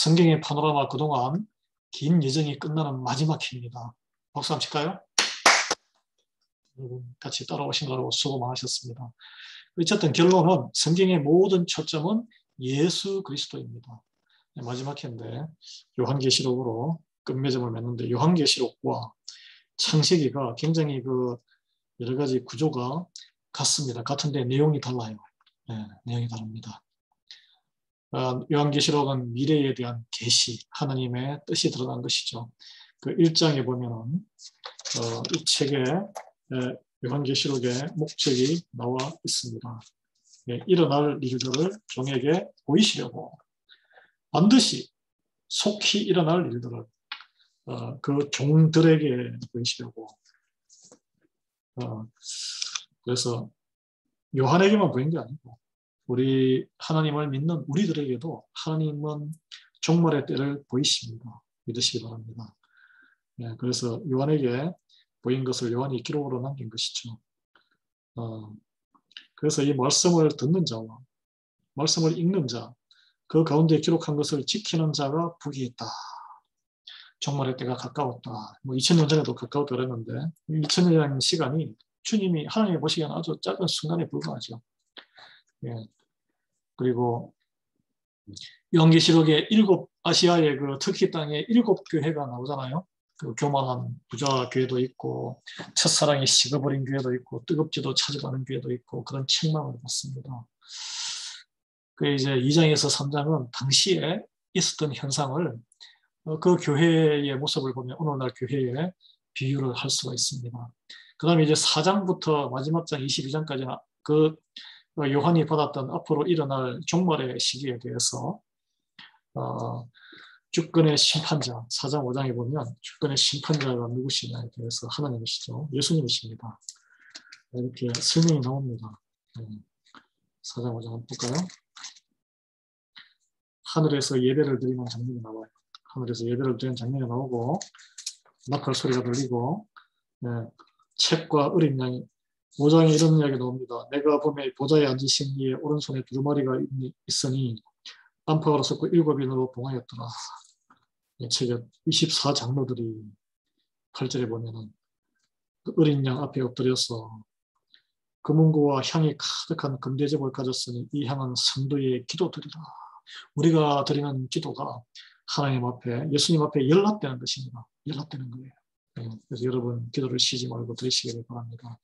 성경의 파노라마 그동안 긴 여정이 끝나는 마지막 회입니다. 박수 한번 칠까요? 여러분 같이 따라오신 거라고 수고 많으셨습니다. 어쨌든 결론은 성경의 모든 초점은 예수 그리스도입니다. 마지막 회인데 요한계시록으로 끝맺음을 맺는데 요한계시록과 창세기가 굉장히 여러 가지 구조가 같습니다. 같은데 내용이 달라요. 네, 내용이 다릅니다. 요한계시록은 미래에 대한 계시, 하나님의 뜻이 드러난 것이죠. 그 1장에 보면은 이 책에 요한계시록의 목적이 나와 있습니다. 일어날 일들을 종에게 보이시려고 반드시 속히 일어날 일들을 그 종들에게 보이시려고 그래서 요한에게만 보인 게 아니고 우리 하나님을 믿는 우리들에게도 하나님은 종말의 때를 보이십니다. 믿으시기 바랍니다. 네, 그래서 요한에게 보인 것을 요한이 기록으로 남긴 것이죠. 그래서 이 말씀을 듣는 자와 말씀을 읽는 자, 그 가운데 기록한 것을 지키는 자가 복이 있다. 종말의 때가 가까웠다. 2000년 전에도 가까웠다 그랬는데 2000년이라는 시간이 주님이 하나님이 보시기에는 아주 짧은 순간에 불과하죠. 예. 그리고 요한계시록에 아시아의 터키 땅에 7교회가 나오잖아요. 그 교만한 부자 교회도 있고 첫사랑이 식어버린 교회도 있고 뜨겁지도 찾아가는 교회도 있고 그런 책망을 받습니다. 그 이제 2장에서 3장은 당시에 있었던 현상을 그 교회의 모습을 보면 오늘날 교회에 비유를 할 수가 있습니다. 그 다음에 이제 4장부터 마지막 장 22장까지는 요한이 받았던 앞으로 일어날 종말의 시기에 대해서 주권의 심판자, 4장 5장에 보면 주권의 심판자가 누구시냐에 대해서 하나님이시죠. 예수님이십니다. 이렇게 설명이 나옵니다. 4장 5장 한번 볼까요? 하늘에서 예배를 드리는 장면이 나와요. 하늘에서 예배를 드리는 장면이 나오고 나팔 소리가 들리고 책과 어린 양이 5장에 이런 이야기가 나옵니다. 내가 보매 보좌에 앉으신 이의 오른손에 두루마리가 있으니 안팎으로 섞고 7인으로 봉하였더라. 책에 24장로들이 8절에 보면은 그 어린 양 앞에 엎드려서 금은고와 향이 가득한 금대접을 가졌으니 이 향은 성도의 기도드리라. 우리가 드리는 기도가 하나님 앞에, 예수님 앞에 연락되는 것입니다. 연락되는 거예요. 그래서 여러분 기도를 쉬지 말고 드리시기를 바랍니다.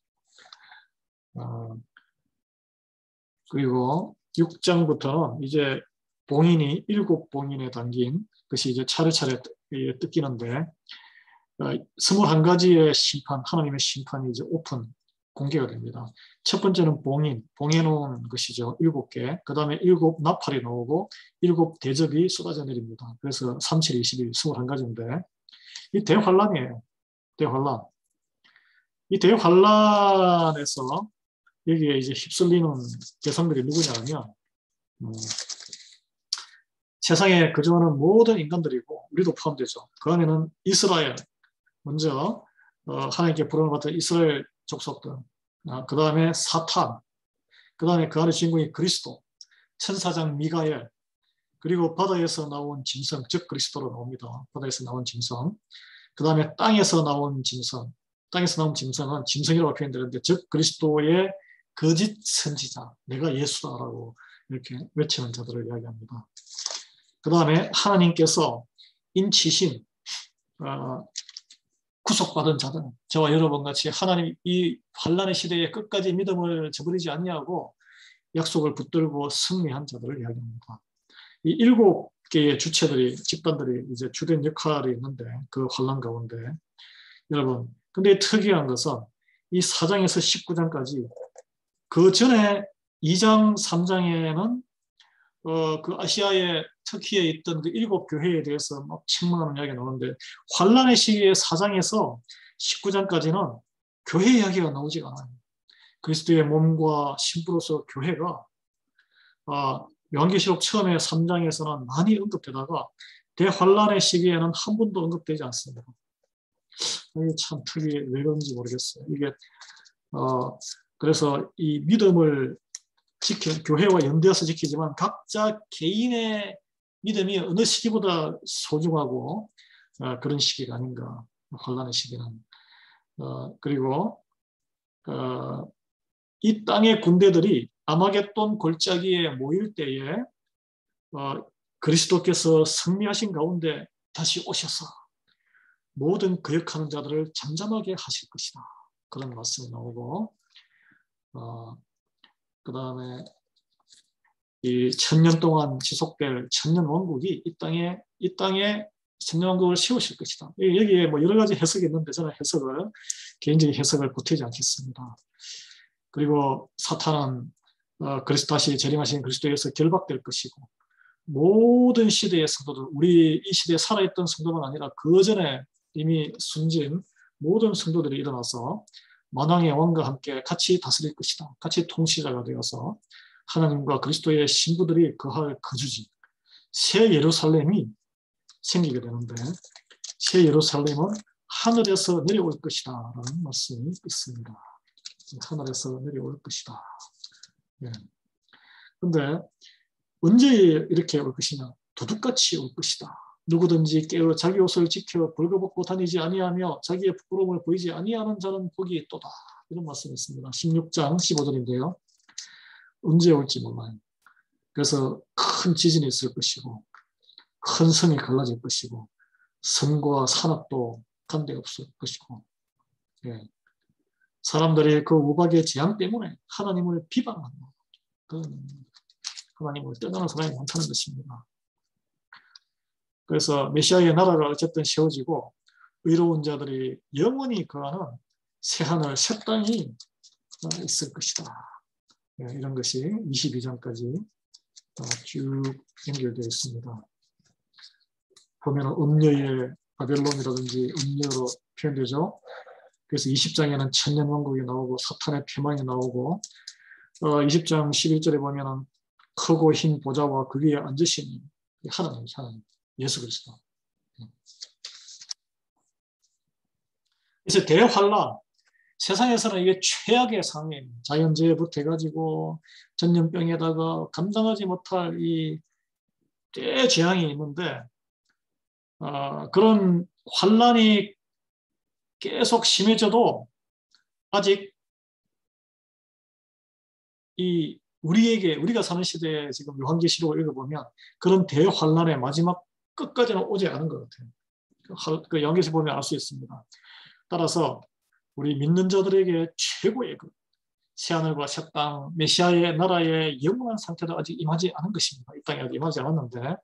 그리고 6장부터는 이제 봉인이 7봉인에 담긴 것이 이제 차례차례 뜯기는데 21가지의 심판, 하나님의 심판이 이제 오픈, 공개가 됩니다. 첫 번째는 봉해놓은 것이죠. 7개. 그 다음에 7 나팔이 나오고 7 대접이 쏟아져 내립니다. 그래서 3, 7, 21, 21가지인데 이 대환란이에요. 대환란. 이 대환란에서 여기에 이제 휩쓸리는 대상들이 누구냐면 세상에 거주하는 모든 인간들이고 우리도 포함되죠. 그 안에는 이스라엘, 먼저 하나님께 부름을 받은 이스라엘 족속들, 그 다음에 사탄, 그 다음에 그 안에 주인공이 그리스도, 천사장 미가엘, 그리고 바다에서 나온 짐승, 즉 그리스도로 나옵니다. 바다에서 나온 짐승, 그 다음에 땅에서 나온 짐승, 땅에서 나온 짐승은 짐승이라고 표현되는데 즉 그리스도의 거짓 선지자, 내가 예수다라고 이렇게 외치는 자들을 이야기합니다. 그 다음에 하나님께서 인치신 구속받은 자들, 저와 여러분같이 하나님 이 환난의 시대에 끝까지 믿음을 저버리지 아니하고 약속을 붙들고 승리한 자들을 이야기합니다. 이 7개의 주체들이, 집단들이 이제 주된 역할이 있는데 그 환난 가운데 여러분, 근데 특이한 것은 이 4장에서 19장까지 그 전에 2장, 3장에는 그 아시아의 터키에 있던 그 7교회에 대해서 막 책망하는 이야기가 나오는데 환란의 시기의 4장에서 19장까지는 교회 이야기가 나오지가 않아요. 그리스도의 몸과 신부로서 교회가 요한계시록 처음에 3장에서는 많이 언급되다가 대환란의 시기에는 한 번도 언급되지 않습니다. 이게 참 특이해, 왜 그런지 모르겠어요. 이게 그래서 이 믿음을 교회와 연대해서 지키지만 각자 개인의 믿음이 어느 시기보다 소중하고 그런 시기가 아닌가. 혼란의 시기는. 그리고 이 땅의 군대들이 아마겟돈 골짜기에 모일 때에 그리스도께서 승리하신 가운데 다시 오셔서 모든 거역하는 자들을 잠잠하게 하실 것이다. 그런 말씀이 나오고 그 다음에 이 1000년 동안 지속될 천년 왕국이 이 땅에 천년 왕국을 세우실 것이다. 여기에 뭐 여러 가지 해석이 있는데 저는 개인적인 해석을 보태지 않겠습니다. 그리고 사탄은 다시 재림하신 그리스도에서 결박될 것이고 모든 시대의 성도들, 우리 이 시대에 살아있던 성도만 아니라 그 전에 이미 숨진 모든 성도들이 일어나서 만왕의 왕과 함께 같이 다스릴 것이다. 같이 통치자가 되어서 하나님과 그리스도의 신부들이 거할 거주지 새 예루살렘이 생기게 되는데 새 예루살렘은 하늘에서 내려올 것이다 라는 말씀이 있습니다. 하늘에서 내려올 것이다. 그런데 언제 이렇게 올 것이냐? 도둑같이 올 것이다. 누구든지 깨어 자기 옷을 지켜 벌거벗고 다니지 아니하며 자기의 부끄러움을 보이지 아니하는 자는 복이 있도다. 이런 말씀이 있습니다. 16장 15절인데요. 언제 올지 몰라요. 그래서 큰 지진이 있을 것이고 큰 성이 갈라질 것이고 성과 산업도 간데 없을 것이고 사람들이 그 우박의 재앙 때문에 하나님을 비방한다. 하나님을 떠나는 사람이 많다는 것입니다. 그래서 메시아의 나라가 어쨌든 세워지고 의로운 자들이 영원히 거하는 새하늘 새 땅이 있을 것이다. 이런 것이 22장까지 쭉 연결되어 있습니다. 보면 음녀의 바벨론이라든지 음녀로 표현되죠. 그래서 20장에는 천년왕국이 나오고 사탄의 패망이 나오고 20장 11절에 보면 크고 흰 보좌와 그 위에 앉으신 하나님 예수 그리스도. 그래서 대환란, 세상에서는 이게 최악의 상황이에요. 자연재해부터 해가지고 전염병에다가 감당하지 못할 이 대재앙이 있는데 그런 환란이 계속 심해져도 아직 우리가 사는 시대에 지금 요한계시록을 읽어보면 그런 대환란의 마지막 끝까지는 오지 않은 것 같아요. 그 요한계시록 보면 알 수 있습니다. 따라서 우리 믿는 자들에게 최고의 새하늘과 새 땅, 메시아의 나라의 영원한 상태도 아직 임하지 않은 것입니다. 이 땅에 아직 임하지 않았는데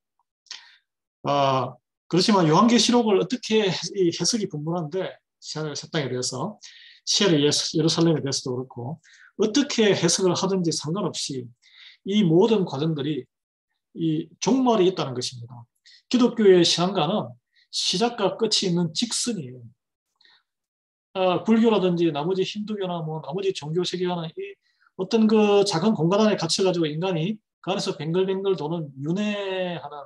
그렇지만 요한계시록을 어떻게 해석이 분분한데 새하늘 새 땅에 대해서 새 예루살렘에 대해서도 그렇고 어떻게 해석을 하든지 상관없이 이 모든 과정들이 이 종말이 있다는 것입니다. 기독교의 신앙가는 시작과 끝이 있는 직선이에요. 불교라든지 나머지 힌두교나 나머지 종교 세계와는 어떤 그 작은 공간 안에 갇혀가지고 인간이 그 안에서 뱅글뱅글 도는 윤회하는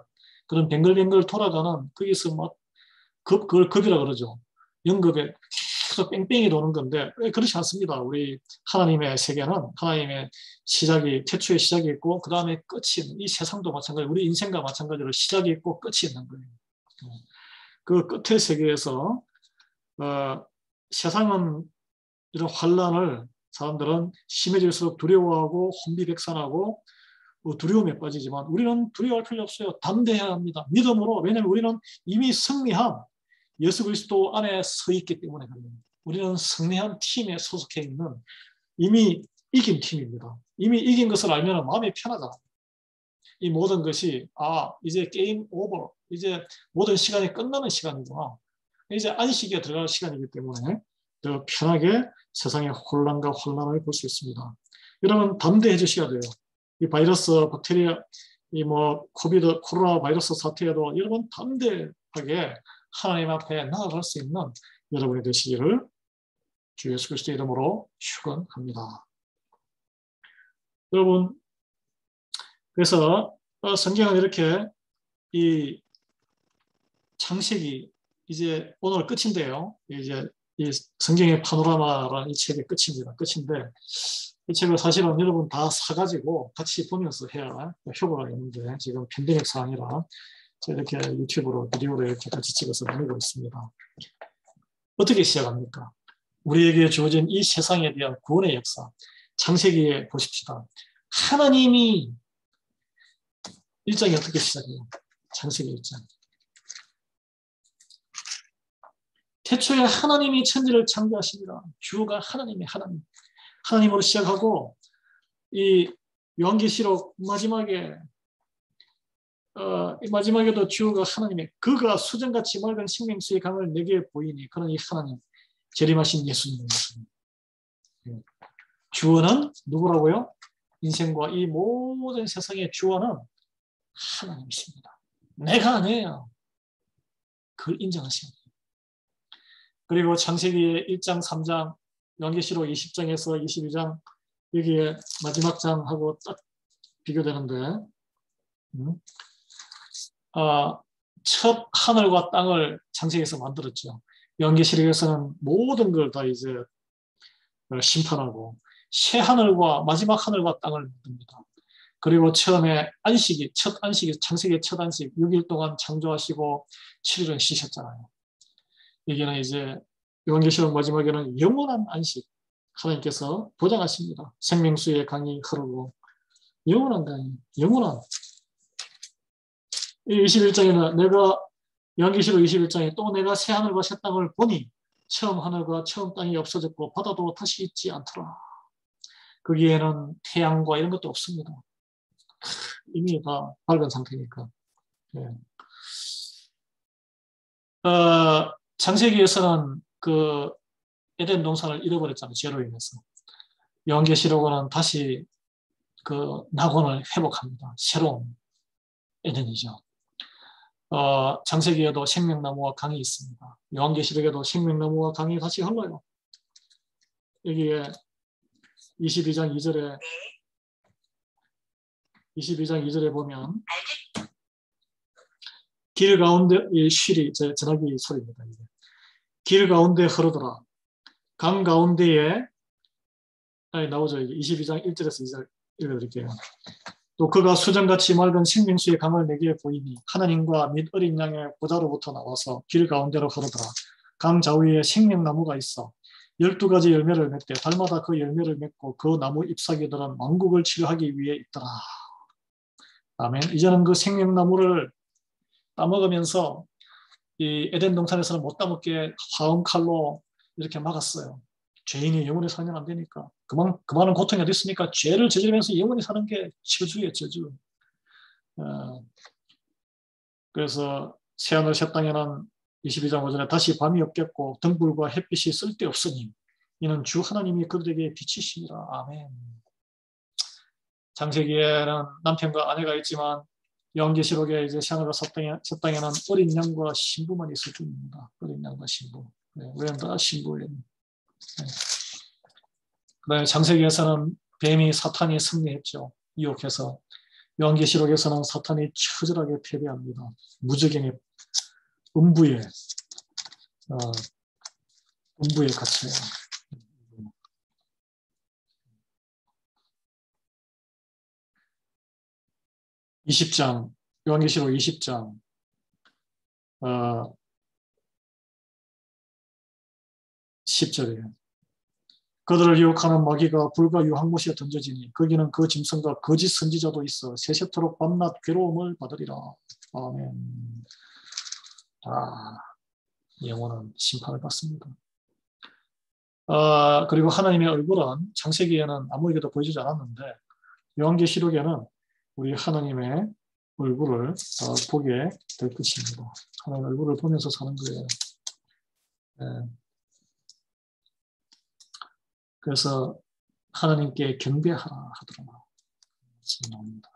그런 뱅글뱅글 돌아가는 거기서 막 그걸 급이라 그러죠. 영급에 계속 뺑뺑이 도는 건데 그렇지 않습니다. 우리 하나님의 세계는 하나님의 태초에 시작이 있고 그 다음에 끝이 있는 이 세상도 마찬가지로 우리 인생과 마찬가지로 시작이 있고 끝이 있는 거예요. 그 끝의 세계에서 세상은 이런 환란을 사람들은 심해질수록 두려워하고 혼비백산하고 두려움에 빠지지만 우리는 두려워할 필요 없어요. 담대해야 합니다. 믿음으로. 왜냐하면 우리는 이미 승리한 예수 그리스도 안에 서 있기 때문에 그럽니다. 우리는 승리한 팀에 소속해 있는 이미 이긴 팀입니다. 이미 이긴 것을 알면 마음이 편하잖아요. 이 모든 것이 이제 게임 오버, 이제 모든 시간이 끝나는 시간이구나. 이제 안식에 들어갈 시간이기 때문에 더 편하게 세상의 혼란과 혼란을 볼 수 있습니다. 여러분 담대해 주셔야 돼요. 이 바이러스, 박테리아, 코로나 바이러스 사태에도 여러분 담대하게 하나님 앞에 나아갈 수 있는 여러분이 되시기를 주 예수 그리스도의 이름으로 축원합니다. 여러분, 그래서 성경은 이렇게 이 창세기 이제 오늘 끝인데요. 이제 이 성경의 파노라마라는 이 책의 끝입니다. 끝인데 이 책을 사실은 여러분 다 사가지고 같이 보면서 해야 효과가 있는데 지금 팬데믹 상황이라 제가 이렇게 유튜브로 비디오를 이렇게 같이 찍어서 보내고 있습니다. 어떻게 시작합니까? 우리에게 주어진 이 세상에 대한 구원의 역사, 창세기에 보십시다. 하나님이 1장이 어떻게 시작해요? 창세기 1장. 태초에 하나님이 천지를 창조하십니다. 주어가 하나님의 하나님으로 시작하고 이 요한계시록 마지막에도 주어가 하나님의 그가 수정같이 맑은 생명수의 강을 내게 보이니 그는 이 하나님 재림하신 예수님입니다. 주어는 누구라고요? 인생과 이 모든 세상의 주어는 하나님이십니다. 내가 아니에요. 그걸 인정하십니다. 그리고 창세기 1장, 3장, 요한계시록 20장에서 22장 여기에 마지막 장하고 딱 비교되는데 첫 하늘과 땅을 창세기에서 만들었죠. 요한계시록에서는 모든 걸 다 이제 심판하고 새 하늘과 마지막 하늘과 땅을 만듭니다. 그리고 처음에 첫 안식이 창세기의 첫 안식 6일 동안 창조하시고 7일은 쉬셨잖아요. 여기는 이제 요한계시록 마지막에는 영원한 안식 하나님께서 보장하십니다. 생명수의 강이 흐르고 영원한 강이 영원한 21장에는 내가 요한계시록 21장에 또 내가 새 하늘과 새 땅을 보니 처음 하늘과 처음 땅이 없어졌고 바다도 다시 있지 않더라. 거기에는 태양과 이런 것도 없습니다. 이미 다 밝은 상태니까. 네. 창세기에서는 그 에덴 동산을 잃어버렸잖아요. 죄로 인해서. 요한계시록은 다시 그 낙원을 회복합니다. 새로운 에덴이죠. 창세기에도 생명나무와 강이 있습니다. 요한계시록에도 생명나무와 강이 다시 흘러요. 여기에 22장 2절에 보면 길 가운데 이 쉬리 전화기 소리입니다. 이게. 길 가운데 흐르더라. 강 가운데에 나오죠. 22장 1절에서 2절 읽어드릴게요. 또 그가 수정같이 맑은 생명수의 강을 내게 보이니 하나님과 및 어린 양의 보좌로부터 나와서 길 가운데로 흐르더라. 강 좌우에 생명나무가 있어 12가지 열매를 맺되 달마다 그 열매를 맺고 그 나무 잎사귀들은 왕국을 치료하기 위해 있더라. 아멘. 이제는 그 생명나무를 따먹으면서 이 에덴 동산에서는 못 따먹게 화음 칼로 이렇게 막았어요. 죄인이 영원히 살면 안 되니까. 그만한 고통이 어디 있습니까? 죄를 저지르면서 영원히 사는 게 저주예요, 저주. 그래서 새하늘 새 땅에는 22장 5절에 다시 밤이 없겠고 등불과 햇빛이 쓸데없으니 이는 주 하나님이 그들에게 빛이시니라. 아멘. 창세기에는 남편과 아내가 있지만 요한계시록에 이제 새하늘과 새 땅에는 어린 양과 신부만 있을 뿐입니다. 어린 양과 신부. 네, 우리는 다 신부예요. 네. 그다음에 창세기에서는 뱀이 사탄이 승리했죠. 유혹해서. 요한계시록에서는 사탄이 처절하게 패배합니다. 무적행의 음부에 갇혀요. 20장, 요한계시록 20장 10절이에요. 그들을 유혹하는 마귀가 불과 유황못에 던져지니 거기는 그 짐승과 거짓 선지자도 있어 세세토록 밤낮 괴로움을 받으리라. 아멘. 영혼은 심판을 받습니다. 그리고 하나님의 얼굴은 창세기에는 아무에게도 보여주지 않았는데 요한계시록에는 우리 하나님의 얼굴을 보게 될 것입니다. 하나님의 얼굴을 보면서 사는 거예요. 네. 그래서 하나님께 경배하라 하더라. 나옵니다.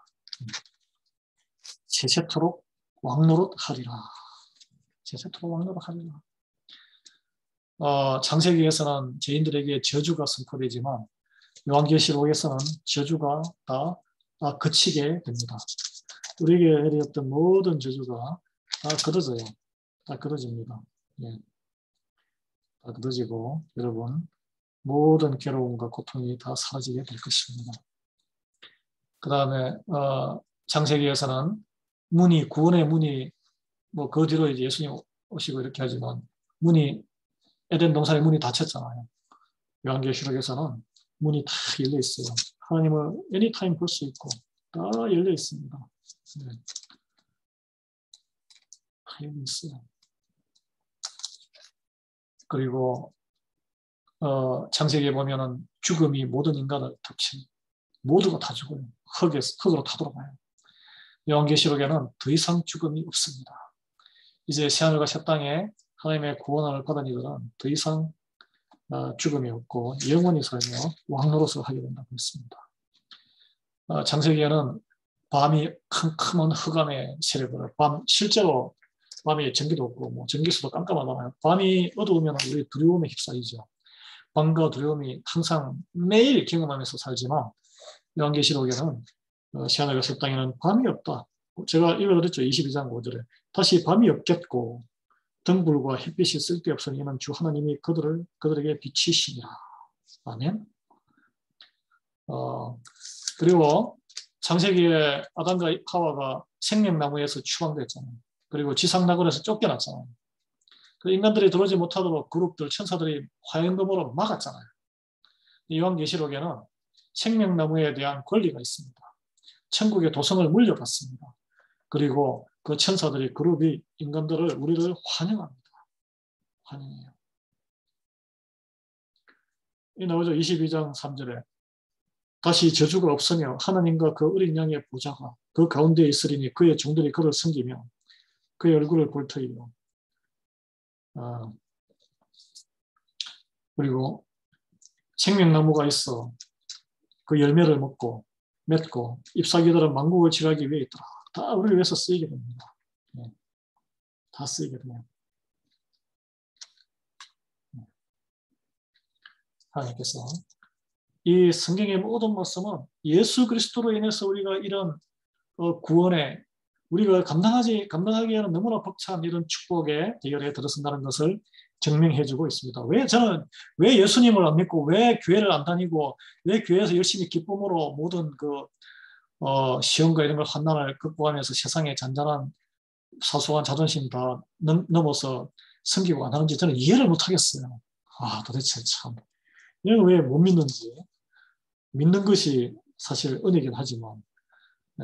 세세토록 왕노릇 하리라. 세세토록 왕노릇 하리라. 창세기에서는 죄인들에게 저주가 선포되지만 요한계시록에서는 저주가 다 그치게 됩니다. 우리에게 내렸던 모든 저주가 다 그어져요. 다 그어집니다. 예. 다 그어지고 여러분 모든 괴로움과 고통이 다 사라지게 될 것입니다. 그 다음에 창세기에서는 문이, 구원의 문이, 뭐 그 뒤로 이제 예수님 오시고 이렇게 하지만 문이, 에덴 동산의 문이 닫혔잖아요. 요한계시록에서는 문이 다 열려 있어요. 하나님을 anytime 볼 수 있고 다 열려 있습니다. 네. 다 열려 있어요. 그리고 창세기에 보면은 죽음이 모든 인간을 덮친, 모두가 다 죽어요. 흙으로 다 돌아가요. 요한계시록에는 더 이상 죽음이 없습니다. 이제 새하늘과 새 땅에 하나님의 구원을 받은 이들은 더 이상 죽음이 없고 영원히 살며 왕노릇을 하게 된다고 했습니다. 창세기에는 밤이 캄캄한 흑암의 세력을, 실제로 밤에 전기도 없고 뭐 전기수도 깜깜하잖아요. 밤이 어두우면 우리 두려움에 휩싸이죠. 밤과 두려움이 항상 매일 경험하면서 살지만 요한계시록에는 새하늘과 새 땅에는 밤이 없다. 제가 읽어드렸죠. 22장 5절에 다시 밤이 없겠고 등불과 햇빛이 쓸데없으니 이는 주 하나님이 그들에게 비치시니라. 아멘. 그리고 창세기에 아담과 하와가 생명나무에서 추방됐잖아요. 그리고 지상낙원에서 쫓겨났잖아요. 그 인간들이 들어오지 못하도록 그룹들, 천사들이 화염검으로 막았잖아요. 요한계시록에는 생명나무에 대한 권리가 있습니다. 천국의 도성을 물려받습니다. 그리고 그 천사들이, 그룹이 인간들을, 우리를 환영합니다. 환영해요. 이 나오죠. 22장 3절에 다시 저주가 없으며 하나님과 그 어린 양의 보좌가 그 가운데에 있으리니 그의 종들이 그를 섬기며 그의 얼굴을 볼 터이며. 그리고 생명나무가 있어 그 열매를 먹고 맺고 잎사귀들은 만국을 지나기 위해 있더라. 다 우리를 위해서 쓰이게 됩니다. 네. 다 쓰이게 돼요. 하나님께서 이 성경의 모든 말씀은 예수 그리스도로 인해서 우리가 이런 구원에 우리가 감당하기에는 너무나 벅찬 이런 축복의 대열에 들어선다는 것을 증명해주고 있습니다. 저는 왜 예수님을 안 믿고 왜 교회를 안 다니고 왜 교회에서 열심히 기쁨으로 모든 시험과 이런 걸 환난을 극복하면서 세상의 잔잔한 사소한 자존심 다 넘어서 섬기고 안 하는지 저는 이해를 못 하겠어요. 도대체 참 이걸 왜 못 믿는지. 믿는 것이 사실 은혜긴 하지만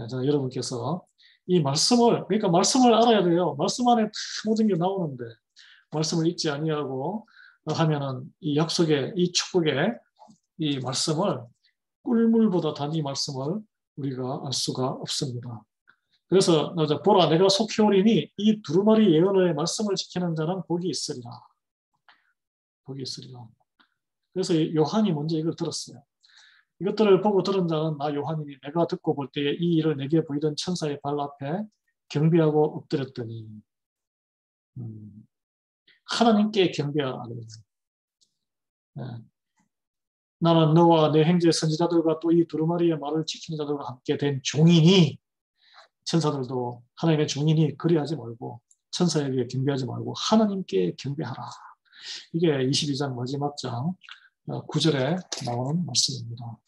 저는 여러분께서 이 말씀을, 그러니까 말씀을 알아야 돼요. 말씀 안에 모든 게 나오는데 말씀을 읽지 아니하고 하면은 이 약속의, 이 축복의 이 말씀을, 꿀물보다 단 이 말씀을 우리가 알 수가 없습니다. 그래서 보라 내가 속히 오리니 이 두루마리 예언의 말씀을 지키는 자는 복이 있으리라. 복이 있으리라. 그래서 요한이 먼저 이걸 들었어요. 이것들을 보고 들은 자는 나 요한이니 내가 듣고 볼 때에 이 일을 내게 보이던 천사의 발 앞에 경배하고 엎드렸더니. 하나님께 경배하라. 네. 나는 너와 내 형제 선지자들과 또 이 두루마리의 말을 지키는 자들과 함께 된 종이니, 천사들도 하나님의 종이니 그리하지 말고 천사에게 경배하지 말고 하나님께 경배하라. 이게 22장 마지막 장 9절에 나오는 말씀입니다.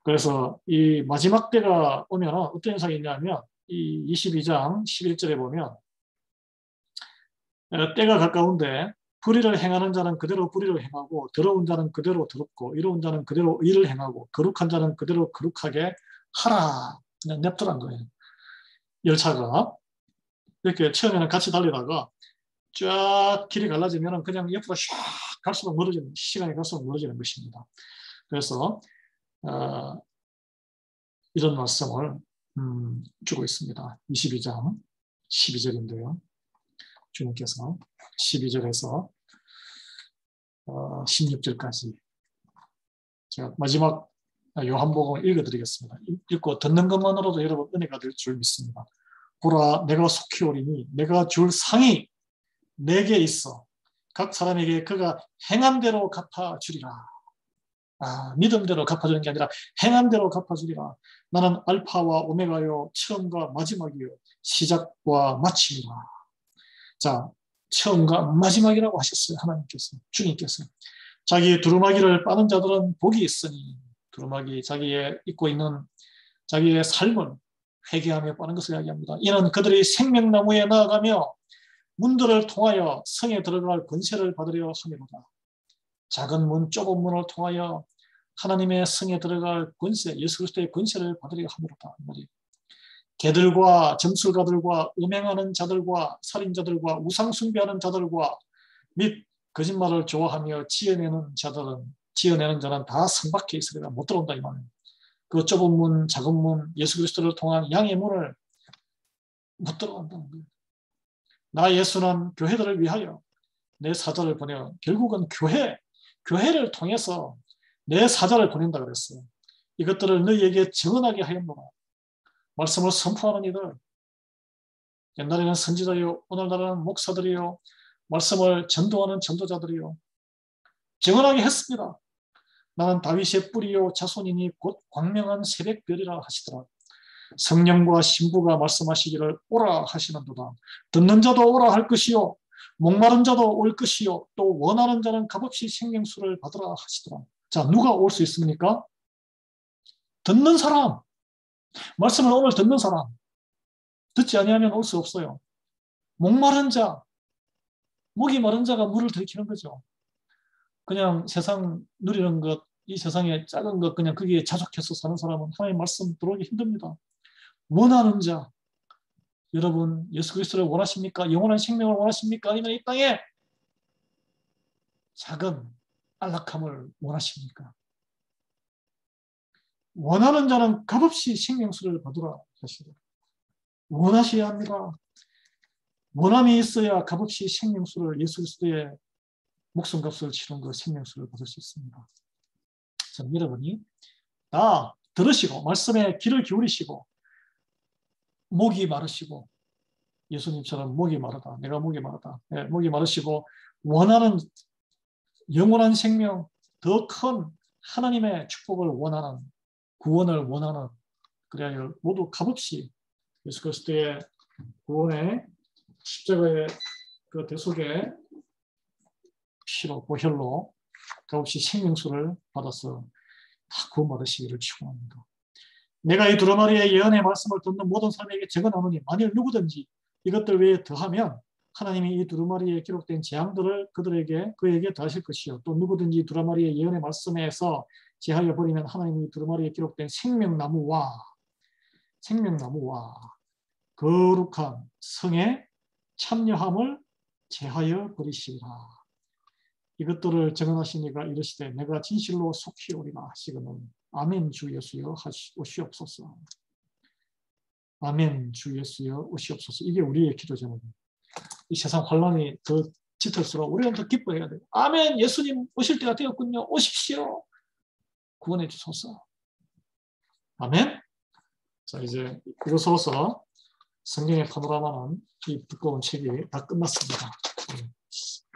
그래서 이 마지막 때가 오면 어떤 현상이 있냐면 이 22장 11절에 보면 때가 가까운데 불의를 행하는 자는 그대로 불의를 행하고 더러운 자는 그대로 더럽고 이로운 자는 그대로 의를 행하고 거룩한 자는 그대로 거룩하게 하라. 그냥 냅두란 거예요. 열차가 이렇게 처음에는 같이 달리다가 쫙 길이 갈라지면 그냥 옆으로 샥 갈수록 멀어지는, 시간이 갈수록 멀어지는 것입니다. 그래서 이런 말씀을 주고 있습니다. 22장 12절인데요. 주님께서 12절에서 16절까지 제가 마지막 요한복음을 읽어드리겠습니다. 읽고 듣는 것만으로도 여러분 은혜가 될 줄 믿습니다. 보라 내가 속히 오리니 내가 줄 상이 내게 있어 각 사람에게 그가 행한 대로 갚아주리라. 믿음대로 갚아주는 게 아니라 행한 대로 갚아주리라. 나는 알파와 오메가요 처음과 마지막이요 시작과 마침이라. 자, 처음과 마지막이라고 하셨어요. 하나님께서, 주님께서. 자기 두루마기를 빠는 자들은 복이 있으니, 두루마기 자기의 입고 있는 자기의 삶을 회개하며 빠는 것을 이야기합니다. 이는 그들이 생명나무에 나아가며 문들을 통하여 성에 들어갈 권세를 받으려 함이로다. 작은 문, 좁은 문을 통하여 하나님의 성에 들어갈 권세, 예수 그리스도의 권세를 받으려 함이로다. 개들과 점술가들과 음행하는 자들과 살인자들과 우상숭배하는 자들과 및 거짓말을 좋아하며 지어내는 자는 다 성 밖에 있으리라. 못 들어온다 이 말이에요. 그 좁은 문, 작은 문, 예수 그리스도를 통한 양의 문을 못 들어간다는 거예요. 나 예수는 교회들을 위하여 내 사자를 보내어 결국은 교회를 통해서 내 사자를 보낸다 그랬어요. 이것들을 너희에게 증언하게 하였노라. 말씀을 선포하는 이들, 옛날에는 선지자요, 오늘날에는 목사들이요, 말씀을 전도하는 전도자들이요, 증언하게 했습니다. 나는 다윗의 뿌리요 자손이니 곧 광명한 새벽별이라 하시더라. 성령과 신부가 말씀하시기를 오라 하시는도다. 듣는 자도 오라 할 것이요, 목마른 자도 올 것이요, 또 원하는 자는 값없이 생명수를 받으라 하시더라. 자, 누가 올 수 있습니까? 듣는 사람, 말씀을 오늘 듣는 사람, 듣지 아니하면 올 수 없어요. 목마른 자, 목이 마른 자가 물을 들이키는 거죠. 그냥 세상 누리는 것, 이 세상에 작은 것 그냥 거기에 자족해서 사는 사람은 하나님의 말씀 들어오기 힘듭니다. 원하는 자, 여러분 예수 그리스도를 원하십니까? 영원한 생명을 원하십니까? 아니면 이 땅에 작은 안락함을 원하십니까? 원하는 자는 값없이 생명수를 받으라 하시더라. 원하셔야 합니다. 원함이 있어야 값없이 생명수를, 예수 그리스도의 목숨값을 치른 그 생명수를 받을 수 있습니다. 저는 여러분이 다 들으시고 말씀에 귀를 기울이시고 목이 마르시고, 예수님처럼 목이 마르다, 내가 목이 마르다, 네, 목이 마르시고 원하는 영원한 생명, 더 큰 하나님의 축복을 원하는, 구원을 원하는, 그래야 모두 값없이 예수 그리스도의 구원의 십자가의 그 대속의 피로, 보혈로 값없이 생명수를 받아서 다 구원받으시기를 축원합니다. 내가 이 두루마리의 예언의 말씀을 듣는 모든 사람에게 적어놓으니 만일 누구든지 이것들 외에 더하면 하나님이 이 두루마리에 기록된 재앙들을 그에게 더하실 것이요, 또 누구든지 두루마리의 예언의 말씀에서 제하여 버리면 하나님이 이 두루마리에 기록된 생명나무와 거룩한 성에 참여함을 제하여 버리시리라. 이것들을 증언하시니가 이르시되 내가 진실로 속히 오리라 하시거늘 아멘 주 예수여 오시옵소서. 아멘 주 예수여 오시옵소서. 이게 우리의 기도 제목입니다. 이 세상 환란이 더 짙을수록 우리는 더 기뻐해야 돼요. 아멘, 예수님 오실 때가 되었군요. 오십시오. 구원해 주소서. 아멘. 자, 이제 이것으로서 성경의 파노라마는 이 두꺼운 책이 다 끝났습니다.